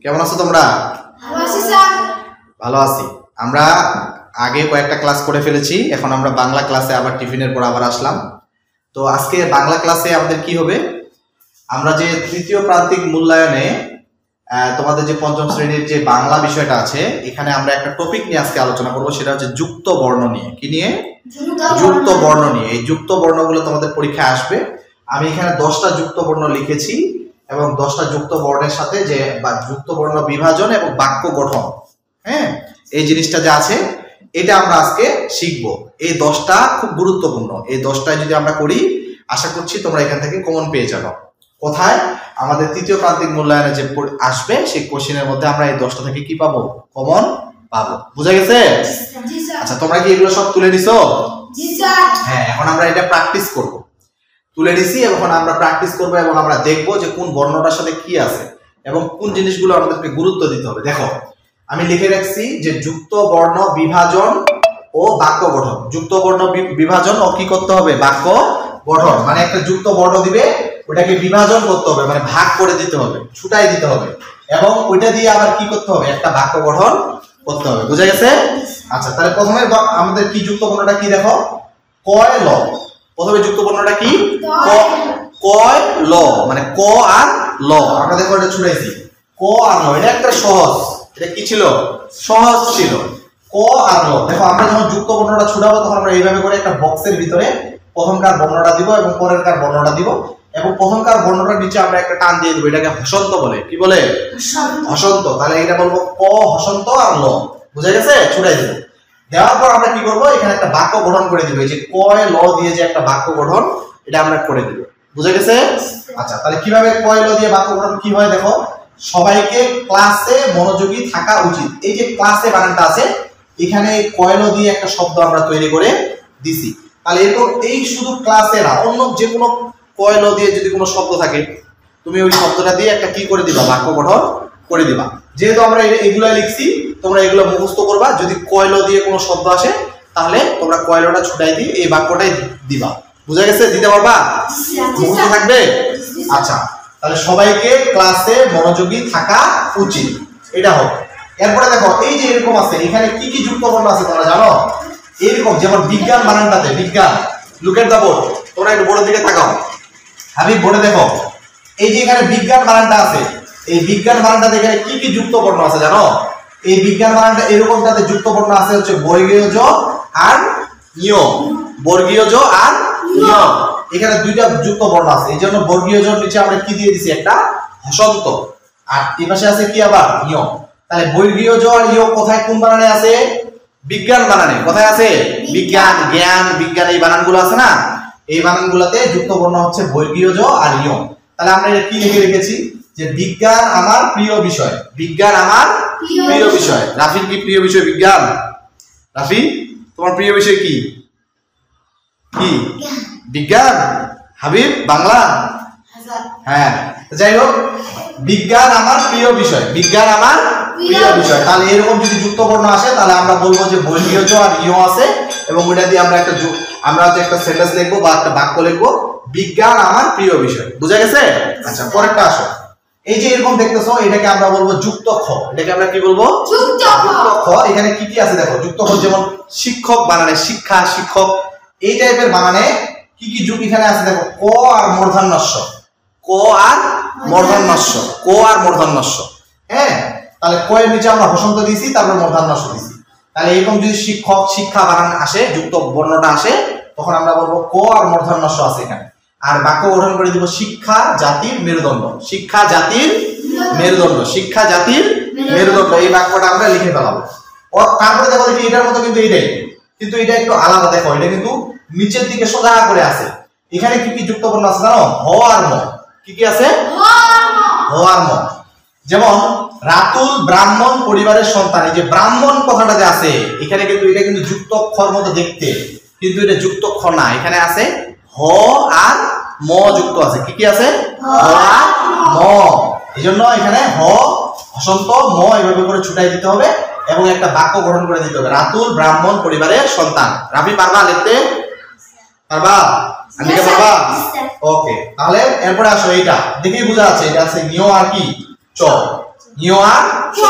কেমন আছো তোমরা? ভালো আছি। আমরা আগে কয়েকটা ক্লাস করে ফেলেছি, এখন আমরা বাংলা ক্লাসে আবার টিফিনের পর আবার আসলাম। তো আজকে বাংলা ক্লাসে আমাদের কি হবে, আমরা যে তৃতীয় প্রান্তিক মূল্যায়নে তোমাদের যে পঞ্চম শ্রেণীর যে বাংলা বিষয়টা আছে, এখানে আমরা একটা টপিক নিয়ে আজকে আলোচনা করবো, সেটা হচ্ছে যুক্ত বর্ণ নিয়ে। কি নিয়ে? যুক্ত বর্ণ নিয়ে। এই যুক্ত বর্ণগুলো তোমাদের পরীক্ষায় আসবে। আমি এখানে 10টা যুক্ত বর্ণ লিখেছি এবং 10টা যুক্ত বর্ণের সাথে যে যুক্ত বর্ণ বিভাজন এবং বাক্য গঠন, হ্যাঁ, এই জিনিসটা যে আছে এটা আমরা আজকে শিখবো। এই 10টা খুব গুরুত্বপূর্ণ। এই 10টায় যদি আমরা করি, আশা করছি তোমরা এখান থেকে কমন পেয়ে যাবে। কোথায়? আমাদের তৃতীয় প্রান্তিক মূল্যায়নে যে আসবে সেই কোশ্চেনের মধ্যে আমরা এই 10টা থেকে কি পাবো? কমন পাবো। বুঝা গেছে? আচ্ছা, তোমরা কি এগুলো সব তুলে নিছো? হ্যাঁ, এখন আমরা এটা প্র্যাকটিস করব। তুলে নিছি, এখন আমরা প্র্যাকটিস করব এবং আমরা দেখব যে কোন বর্ণটার সাথে কি আছে এবং কোন জিনিসগুলো আমাদেরকে গুরুত্ব দিতে হবে। দেখো, আমি লিখে রাখছি যে যুক্ত বর্ণ বিভাজন ও বাক্য গঠন। যুক্ত বর্ণ বিভাজন ও কি করতে হবে? বাক্য গঠন। মানে একটা যুক্ত বর্ণ দিবে, ওটাকে বিভাজন করতে হবে, মানে ভাগ করে দিতে হবে, ছুটাই দিতে হবে, এবং ওইটা দিয়ে আবার কি করতে হবে? একটা বাক্য গঠন করতে হবে। বুঝা গেছে? আচ্ছা, তাহলে প্রথমে আমাদের কি যুক্ত বর্ণটা কি? দেখো, কয় ল। প্রথমে যুক্ত বর্ণটা কি? কয় ল, মানে ক আর ল। আমরা দেখো এটা ছুটাইছি, ক আর ল। এটা একটা সহজ, এটা কি ছিল? সহজ ছিল। ক আর ল। দেখো, আমরা যখন যুক্ত বর্ণটা ছুটাবো তখন আমরা এইভাবে করে একটা বক্সের ভিতরে প্রথমকার বর্ণটা দিব এবং পরেরকার বর্ণটা দিব, এবং প্রথমকার বর্ণটার নিচে আমরা একটা টান দিয়ে দেবো। এটাকে হসন্ত বলে। কি বলে? হসন্ত। তাহলে এটা বলবো ক হসন্ত আর ল। বুঝা গেছে? ছুটাই দেবো। দেওয়ার পর আমরা কি করবো? এখানে একটা বাক্য গঠন করে দিব। এই যে কয় ল দিয়ে যে একটা বাক্য গঠন, এটা আমরা করে দিব। বুঝা গেছে? আচ্ছা, তাহলে কিভাবে কয় ল দিয়ে বাক্য গঠন কি হয় দেখো। সবাইকে ক্লাসে মনোযোগী থাকা উচিত। এই যে ক্লাসে বানানটা আছে, এখানে কয় ল দিয়ে একটা শব্দ আমরা তৈরি করে দিছি। তাহলে এরকম এই শুধু ক্লাসে না, অন্য যে কোনো কয় ল দিয়ে যদি কোনো শব্দ থাকে, তুমি ওই শব্দটা দিয়ে একটা কি করে দিবা? বাক্য গঠন করে দিবা। যেহেতু আমরা এগুলো লিখছি, তোমরা এগুলো মুখস্থ করবা। যদি কয় ল দিয়ে কোনো শব্দ আসে, তাহলে তোমরা কয় লটা ছুটাই দিয়ে এই বাক্যটাই দিবা। বুঝা গেছে? দিতে পারবা? মুখস্থ থাকবে? আচ্ছা, তাহলে সবাইকে ক্লাসে মনোযোগী থাকা উচিত, এটা হোক। এরপরে দেখো, এই যে এরকম আছে, এখানে কি কি যুক্ত বর্ণ আছে তোমরা জানো? এরকম যেমন বিজ্ঞান বানানটাতে, বিজ্ঞান, লুক এট দা বোর্ড। তোমরা একটু বোর্ডের দিকে তাকাও, হাবিব বোর্ডে দেখো। এই যে এখানে বিজ্ঞান বানানটা আছে, এই বিজ্ঞান বানানটাতে এখানে কি কি যুক্ত বর্ণ আছে জানো? এই বিজ্ঞান বানানটা এরকমটাতে যুক্ত বর্ণ আছে হচ্ছে বর্গীয় জ আর ঞ। বর্গীয় জ আর ঞ, এখানে দুইটা যুক্ত বর্ণ আছে। এই জন্য বর্গীয় জ নিচে আমরা কি দিয়ে দিছি? একটা হসন্ত। আর এই পাশে আছে কি? আবার ঞ। তাহলে বর্গীয় জ আর ঞ কোথায়, কোন বানানে আছে? বিজ্ঞান বানানে। কোথায় আছে? বিজ্ঞান, জ্ঞান, বিজ্ঞান, এই বানানগুলো আছে না, এই বানানগুলোতে যুক্ত বর্ণ হচ্ছে বর্গীয় জ আর ঞ। তাহলে আমরা এটা কি লিখে রেখেছি? যে বিজ্ঞান আমার প্রিয় বিষয়। বিজ্ঞান আমার প্রিয় বিষয়। রাফির কি প্রিয় বিষয়? বিজ্ঞান। রাফি, তোমার প্রিয় বিষয় কি? কি? বিজ্ঞান। হাবিব বাংলা। হ্যাঁ, যাই হোক, বিজ্ঞান আমার প্রিয় বিষয়। বিজ্ঞান আমার প্রিয় বিষয়। তাহলে এরকম যদি যুক্ত বর্ণ আসে, তাহলে আমরা বলবো যে বর্গীয় জ আর ঞ আছে, এবং ওটা দিয়ে আমরা একটা সেন্টেন্স লিখবো বা একটা বাক্য লিখবো, বিজ্ঞান আমার প্রিয় বিষয়। বুঝা গেছে? আচ্ছা, পরেরটা আসো। এই যে এরকম দেখতেছো, এটাকে আমরা বলবো যুক্ত খ। এটাকে আমরা কি বলবো? যুক্ত খ। এখানে কি কি আছে দেখো। যুক্ত খ যেমন শিক্ষক বানানে, শিক্ষা, শিক্ষক, এই টাইপের বানানে কি কি যুগ এখানে আছে দেখো। ক আর মূর্ধন্যস্ব, ক আর মূর্ধন্যস্ব, ক আর মূর্ধন্যস্ব। হ্যাঁ, তাহলে ক এর নিচে আমরা হসন্ত দিয়েছি, তারপর মূর্ধন্যস্ব দিয়েছি। তাহলে এরকম যদি শিক্ষক, শিক্ষা বানান আসে, যুক্ত বর্ণটা আসে, তখন আমরা বলবো ক আর মূর্ধন্যস্ব আছে এখানে। আর বাক্য গঠন করে দিব শিক্ষা জাতির মেরুদণ্ড। শিক্ষা জাতির মেরুদণ্ড, শিক্ষা জাতির মেরুদণ্ড, এই বাক্যটা আমরা লিখে ফেলাবো। তারপরে দেখো, দেখি এটার মতো কিন্তু এটাই, কিন্তু এটা একটু আলাদা। দেখো, এটা কিন্তু নিচের দিকে সোজা করে আছে। এখানে কি কি যুক্ত বর্ণ আছে জানো? হ আর ম। কি কি আছে? হ আর ম। যেমন রাতুল ব্রাহ্মণ পরিবারের সন্তান। এই যে ব্রাহ্মণ কথাটা যে আছে এখানে, কিন্তু এটা কিন্তু যুক্ত অক্ষর মতো দেখতে, কিন্তু এটা যুক্ত অক্ষর না। এখানে আছে হ আর ম যুক্ত আছে। কি কি আছে? হ আর ম। এই জন্য এখানে হ হসন্ত, ম এইভাবে করে ছুটাই দিতে হবে এবং একটা বাক্য গঠন করে দিতে হবে। রাতুল ব্রাহ্মণ পরিবারের সন্তান। রাফি পারবা লিখতে? পারবা? আনিকা পারবা? ওকে, তাহলে এরপরে আসো, এইটা দেখেই বোঝা যাচ্ছে এটা আছে ঞ আর কি? চ। ইয় আর চ,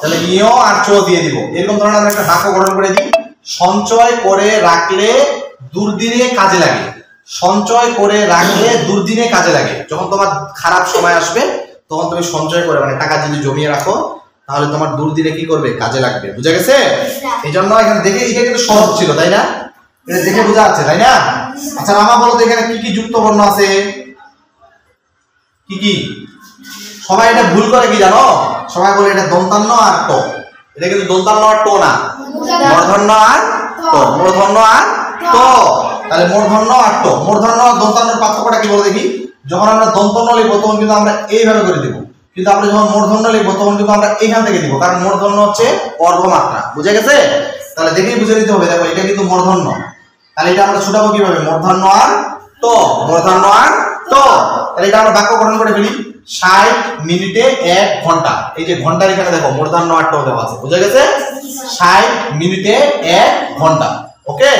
তাহলে ইয় আর চ দিয়ে দিব। এরকম ধরনের আমরা একটা বাক্য গঠন করে দিই, সঞ্চয় করে রাখলে দুর্দিনে কাজে লাগে। সঞ্চয় করে রাখলে দুর্দিনে কাজে লাগে। যখন তোমার খারাপ সময় আসবে তখন তুমি সঞ্চয় করে, মানে টাকা যদি জমিয়ে রাখো তাহলে তোমার দুর্দিনে কি করবে, কাজে লাগবে। বুঝা গেছে? এই জন্য এখানে দেখে এটা কিন্তু সহজ ছিল, তাই না? এটা দেখে বোঝা যাচ্ছে, তাই না? আচ্ছা মামা বলো তো এখানে কি কি যুক্ত বর্ণ আছে? কি কি? সবাই এটা ভুল করে কি জানো? সবাই বলে এটা দন্তান্ন আর ট। এটা কিন্তু দন্তান্ন আর ট না, মূর্ধন্য আর ট। মূর্ধন্য আর ট, তাহলে মূর্ধন্য আর ট। মূর্ধন্য আর দন্তান্নর পার্থক্যটা কি বলে দেখি? যখন আমরা দন্তন্য লিখবো তখন কিন্তু আমরা এইভাবে করে দিব, কিন্তু আমরা যখন মূর্ধন্য লিখবো তখন কিন্তু আমরা এইখান থেকে দিব, কারণ মূর্ধন্য হচ্ছে অর্ধমাত্রা। বুঝে গেছে? তাহলে দেখেই বুঝে নিতে হবে। দেখো এটা কিন্তু মূর্ধন্য, তাহলে এটা আমরা ছুটাবো কিভাবে? মূর্ধন্য আর ট, মূর্ধন্য আর ট। তাহলে এটা আমরা বাক্য গঠন করে ফেলি, 60 মিনিটে 1 ঘন্টা। এই যে ঘন্টার এখানে দেখো মূর্ধন্য আর ট দেওয়া আছে। বুঝে গেছে? 60 মিনিটে 1 ঘন্টা। ওকে,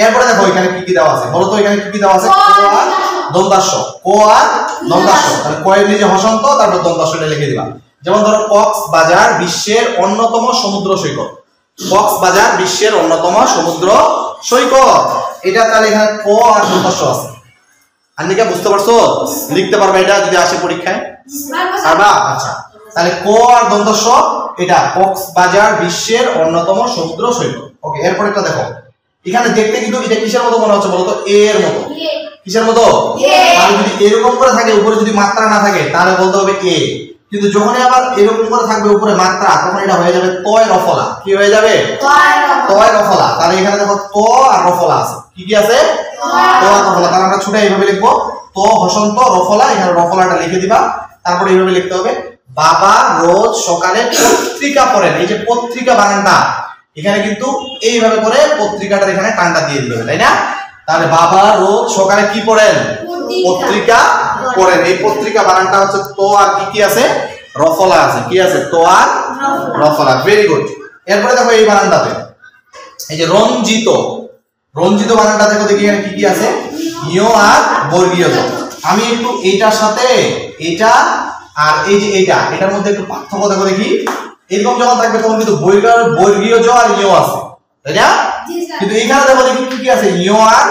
এরপরে দেখো এখানে কি কি দেওয়া আছে বলো তো? এখানে কি কি দেওয়া আছে? ক আর দন্তাস্ব, ক আর দন্তাস্ব। তাহলে ক এর নিচে হসন্ত, তারপর দন্তাস্বটা লিখে দিলাম। যেমন ধরো কক্সবাজার বিশ্বের অন্যতম সমুদ্র সৈকত। কক্সবাজার বিশ্বের অন্যতম সমুদ্র সৈকত, এটা তাহলে এখানে ক আর দন্তাস্ব আছে। আন্নিকা বুঝতে পারছো? লিখতে পারবে এটা যদি আসে পরীক্ষায়? পারবা? আচ্ছা, তাহলে ক আর দন্তাস্ব, এটা কক্সবাজার বিশ্বের অন্যতম সমুদ্র সৈকত। ওকে, এরপর এটা দেখো এখানে দেখতে কিন্তু এটা কিসের মতো মনে হচ্ছে বলো তো? এ এর মতো। কিসের মতো? তাহলে যদি এরকম করে থাকে, উপরে যদি মাত্রা না থাকে তাহলে বলতে হবে এ, কিন্তু যখনই আবার এরকম করে থাকবে উপরে মাত্রা, তখন এটা হয়ে যাবে তয় রফলা। কি হয়ে যাবে? তয় রফলা। তাহলে এখানে দেখো ত আর রফলা আছে। কি কি আছে? ত আর রফলা। তাহলে আমরা ছুটে এইভাবে লিখবো, ত হসন্ত রফলা, এখানে রফলাটা লিখে দিবা। তারপর এইভাবে লিখতে হবে, বাবা রোজ সকালে পত্রিকা পড়েন। এই যে পত্রিকা বানানটা এখানে কিন্তু এইভাবে করে পত্রিকাটার এখানে টানটা দিয়ে দিতে হবে, তাই না? তাহলে বাবা রোজ সকালে কি পড়েন? পত্রিকা পড়েন। এই পত্রিকা বানানটা হচ্ছে তো আর কি কি আছে? রফলা আছে। কি আছে? তো আর রফলা। Very good. এরপরে দেখো এই বানানটাতে, এই যে রঞ্জিত, রঞ্জিত বানানটা দেখো দেখি এখানে কি কি আছে? ইয় আর বর্গীয় জ। আমি একটু এইটার সাথে এইটা আর এই যে এইটা, এটার মধ্যে একটু পার্থক্য দেখো দেখি। এরকম যখন থাকবে তখন কিন্তু বর্গীয় জ আর ইয় আছে, তাই না? কিন্তু এখানে দেখো দেখি কি কি আছে? ইয় আর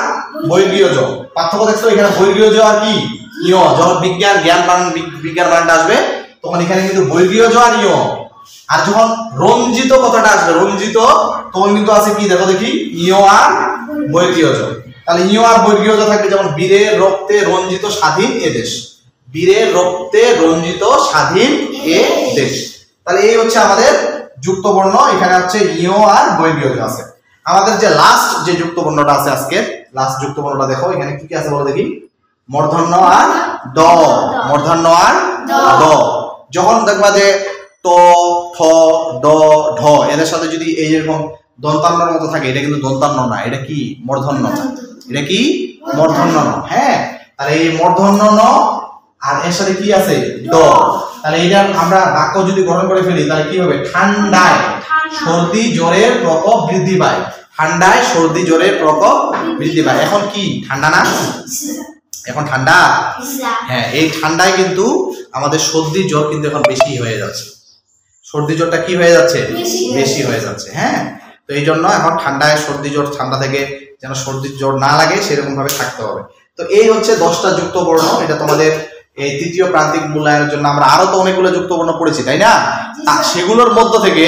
বর্গীয় জ। পার্থক্য দেখছো? এখানে বর্গীয় জ আর কি? ইয়। যখন বিজ্ঞান জ্ঞান বানান, বিজ্ঞান বানানটা আসবে তখন এখানে কিন্তু বর্গীয় জ আর ইয়। আর যখন রঞ্জিত কথাটা আসবে, রঞ্জিত, তখন কিন্তু আছে কি? দেখো দেখি ইয় আর বর্গীয় জ। তাহলে ইয় আর বর্গীয় জ থাকবে, যেমন বীরের রক্তে রঞ্জিত স্বাধীন এ দেশ। বীরের রক্তে রঞ্জিত স্বাধীন এ দেশ। তাহলে এই হচ্ছে আমাদের যুক্ত বর্ণ। এখানে হচ্ছে ইয় আর বর্গীয় জ আছে। আমাদের যে লাস্ট যে যুক্ত বর্ণটা আছে, আজকে লাস্ট যুক্ত বর্ণটা দেখো এখানে কি কি আছে বলো দেখি। মূর্ধন্য আর ড, মূর্ধন্য আর ড। যখন দেখবা যে ত, থ, ড, ঢ এদের সাথে যদি এই যেরকম দন্তান্নর মতো থাকে, এটা কিন্তু দন্তান্ন না, এটা কি? মূর্ধন্য। এটা কি? মূর্ধন্য। হ্যাঁ, তাহলে এই মূর্ধন্য ন আর এর সাথে কি আছে? ড। তাহলে এটা আমরা বাক্য যদি গঠন করে ফেলি তাহলে কি হবে? ঠান্ডায় সর্দি জ্বরের প্রকোপ বৃদ্ধি পায়। ঠান্ডায় সর্দি জ্বরের প্রকোপ বৃদ্ধি পায়। এখন কি ঠান্ডা না? এখন ঠান্ডা। হ্যাঁ, এই ঠান্ডায় কিন্তু আমাদের সর্দি জ্বর কিন্তু এখন বেশি হয়ে যাচ্ছে। সর্দি জ্বরটা কি হয়ে যাচ্ছে? বেশি হয়ে যাচ্ছে। হ্যাঁ, তো এই জন্য এখন ঠান্ডায় সর্দি জ্বর, ঠান্ডা থেকে যেন সর্দি জ্বর না লাগে সেরকম ভাবে থাকতে হবে। তো এই হচ্ছে 10টা যুক্ত বর্ণ। এটা তোমাদের এই তৃতীয় প্রান্তিক মূল্যায়নের জন্য আমরা আরো তো অনেকগুলো যুক্ত বর্ণ পড়েছি, তাই না? সেগুলোর মধ্য থেকে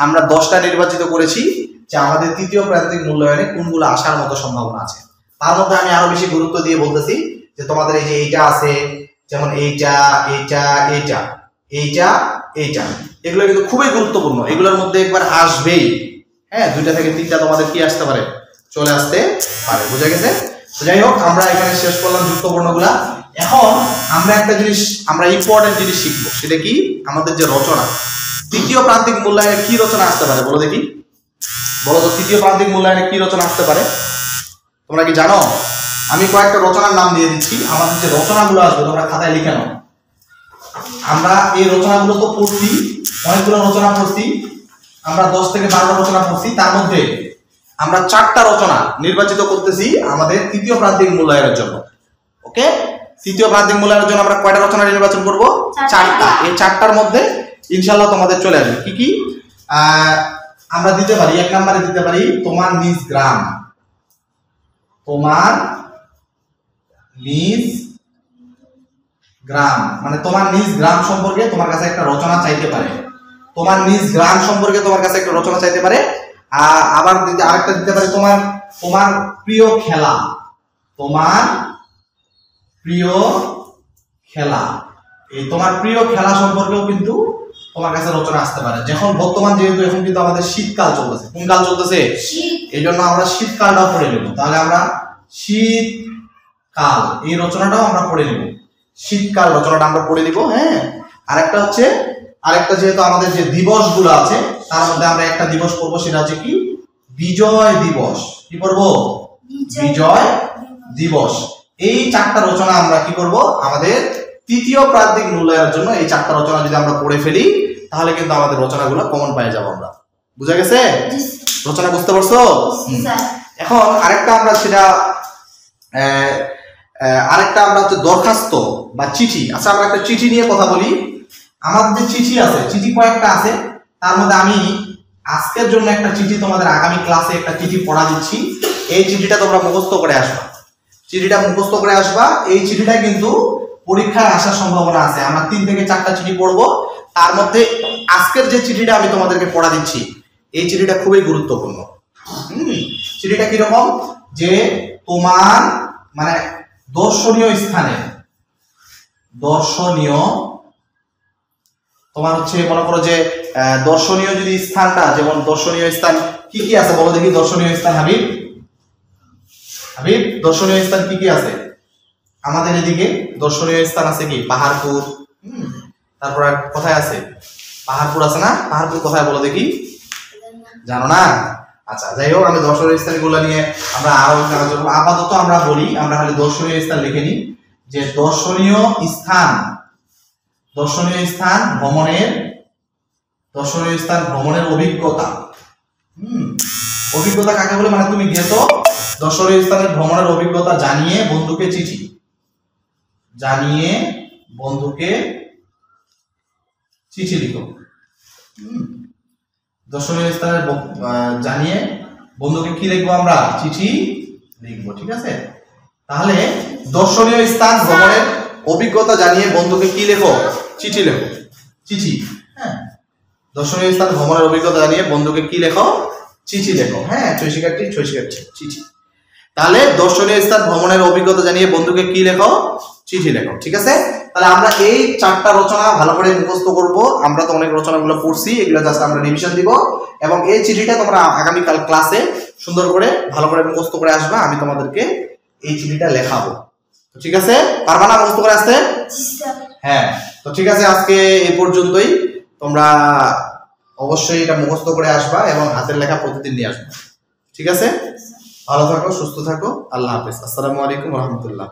আমরা 10টা নির্বাচিত করেছি যে আমাদের তৃতীয় প্রান্তিক মূল্যায়নে কোনগুলো আসার মতো সম্ভাবনা আছে। তার মধ্যে আমি আরো বেশি গুরুত্ব দিয়ে বলতেছি যে তোমাদের এই যে এইটা আছে, যেমন এইটা, এইটা, এইটা, এইটা, এইটা, এগুলো কিন্তু খুবই গুরুত্বপূর্ণ। এগুলোর মধ্যে একবার আসবেই। হ্যাঁ, 2টা থেকে 3টা তোমাদের কি আসতে পারে? চলে আসতে পারে। বুঝা গেছে? তো যাই হোক, আমরা এখানে শেষ করলাম যুক্ত বর্ণগুলা। এখন আমরা একটা জিনিস, আমরা ইম্পর্টেন্ট জিনিস শিখবো, সেটা কি? আমাদের যে রচনা, তৃতীয় প্রান্তিক মূল্যায়নে কি রচনা আসতে পারে বলো দেখি। বলো তো তৃতীয় প্রান্তিক মূল্যায়নে কি রচনা আসতে পারে? তোমরা কি জানো? আমি কয়েকটা রচনার নাম দিয়ে দিচ্ছি। আমাদের যে রচনাগুলো আসবে তোমরা খাতায় লিখে নাও। আমরা এই রচনাগুলো তো পড়ছি, অনেকগুলো রচনা পড়ছি, আমরা 10 থেকে 12টা রচনা পড়ছি। তার মধ্যে আমরা 4টা রচনা নির্বাচিত করতেছি আমাদের তৃতীয় প্রান্তিক মূল্যায়নের জন্য। ওকে, তৃতীয় প্রান্তিক মূল্যায়নের জন্য আমরা কয়টা রচনা নির্বাচন করব? 4টা। এই 4টার মধ্যে ইনশাআল্লাহ তোমাদের চলে আসবে। কি কি আমরা দিতে পারি? 1 নম্বরে দিতে পারি তোমার নিজ গ্রাম। তোমার নিজ গ্রাম মানে তোমার নিজ গ্রাম সম্পর্কে তোমার কাছে একটা রচনা চাইতে পারে। তোমার নিজ গ্রাম সম্পর্কে তোমার কাছে একটা রচনা চাইতে পারে। আবার আরেকটা দিতে পারে তোমার তোমার প্রিয় খেলা। তোমার প্রিয় খেলা, এই তোমার প্রিয় খেলা সম্পর্কেও কিন্তু তোমার কাছে রচনা আসতে পারে। যখন বর্তমান যেহেতু এখন কিন্তু আমাদের শীতকাল চলতেছে, কোন কাল চলতেছে? এই জন্য আমরা শীতকালটাও পড়ে নেব। তাহলে আমরা শীতকাল এই রচনাটাও আমরা পড়ে নেব। শীতকাল রচনাটা আমরা পড়ে নিব। হ্যাঁ, আরেকটা যেহেতু আমাদের যে দিবসগুলো আছে তার মধ্যে আমরা একটা দিবস পড়বো, সেটা হচ্ছে কি? বিজয় দিবস। কি পড়বো? বিজয় দিবস। এই 4টা রচনা আমরা কি করব? আমাদের তৃতীয় প্রান্তিক মূল্যায়নের জন্য এই 4টা রচনা যদি আমরা পড়ে ফেলি তাহলে কিন্তু আমাদের রচনাগুলো কমন পেয়ে যাব আমরা। বুঝা গেছে? রচনা বুঝতে পারছো? এখন আরেকটা আমরা সেটা হচ্ছে দরখাস্ত বা চিঠি। আচ্ছা, আমরা একটা চিঠি নিয়ে কথা বলি। আমাদের যে চিঠি আছে, চিঠি কয়েকটা আছে, তার মধ্যে আমি আজকের জন্য একটা চিঠি তোমাদের আগামী ক্লাসে একটা চিঠি পড়া দিচ্ছি। এই চিঠিটা তোমরা মুখস্থ করে আসবা। চিঠিটা মুখস্থ করে আসবা। এই চিঠিটা কিন্তু পরীক্ষায় আসার সম্ভাবনা আছে। আমরা 3 থেকে 4টা চিঠি পড়বো। তার মধ্যে আজকের যে চিঠিটা আমি তোমাদেরকে পড়া দিচ্ছি এই চিঠিটা খুবই গুরুত্বপূর্ণ। চিঠিটা কিরকম? যে তোমার মানে দর্শনীয় স্থানে, দর্শনীয় তোমার হচ্ছে মনে করো যে দর্শনীয় যদি স্থানটা, যেমন দর্শনীয় স্থান কি কি আছে বলো দেখি? দর্শনীয় স্থান হাবিব, দর্শনীয় স্থান কি কি আছে আমাদের এদিকে? দর্শনীয় স্থান আছে কি? পাহাড়পুর। তারপর কোথায় আছে? পাহাড়পুর আছে না? পাহাড়পুর কোথায় বলো দেখি? জানো না? আচ্ছা, যাই হোক, আমি দর্শনীয় স্থানগুলো নিয়ে আমরা আরো আলোচনা। আপাতত আমরা বলি, আমরা খালি দর্শনীয় স্থান লিখে নিই যে দর্শনীয় স্থান ভ্রমণের অভিজ্ঞতা। অভিজ্ঞতা কাকে বলে? মানে তুমি গেছো, দর্শনীয় স্থানে ভ্রমণের অভিজ্ঞতা জানিয়ে বন্ধুকে চিঠি, লিখো। দর্শনীয় স্থানে জানিয়ে বন্ধুকে কি লিখবো? আমরা চিঠি লিখবো। ঠিক আছে? তাহলে দর্শনীয় স্থান ভ্রমণের অভিজ্ঞতা জানিয়ে বন্ধুকে কি লেখো? চিঠি লেখো। চিঠি। হ্যাঁ, দর্শনীয় স্থান ভ্রমণের অভিজ্ঞতা জানিয়ে বন্ধুকে কি লেখো? চিঠি লেখো। হ্যাঁ, চিঠি। তাহলে দর্শনীয় স্থান ভ্রমণের অভিজ্ঞতা জানিয়ে বন্ধুকে কি লেখো? চিঠি লেখো। ঠিক আছে? তাহলে আমরা এই 4টা রচনা ভালো করে মুখস্থ করব। আমরা তো অনেক রচনাগুলো পড়ছি, এগুলো জাস্ট আমরা রিভিশন দিব। এবং এই চিঠিটা তোমরা আগামীকাল ক্লাসে সুন্দর করে ভালো করে মুখস্থ করে আসবা। আমি তোমাদেরকে এই চিঠিটা লেখাবো। ঠিক আছে? পারবা না মুখস্থ করে আসতে? হ্যাঁ, তো ঠিক আছে, আজকে এই পর্যন্তই। তোমরা অবশ্যই এটা মুখস্থ করে আসবা এবং হাতের লেখা প্রতিদিন নিয়ে আসবা। ঠিক আছে? ভালো থাকো, সুস্থ থাকো। আল্লাহ হাফেজ। আসসালামু আলাইকুম ওয়া রাহমাতুল্লাহ।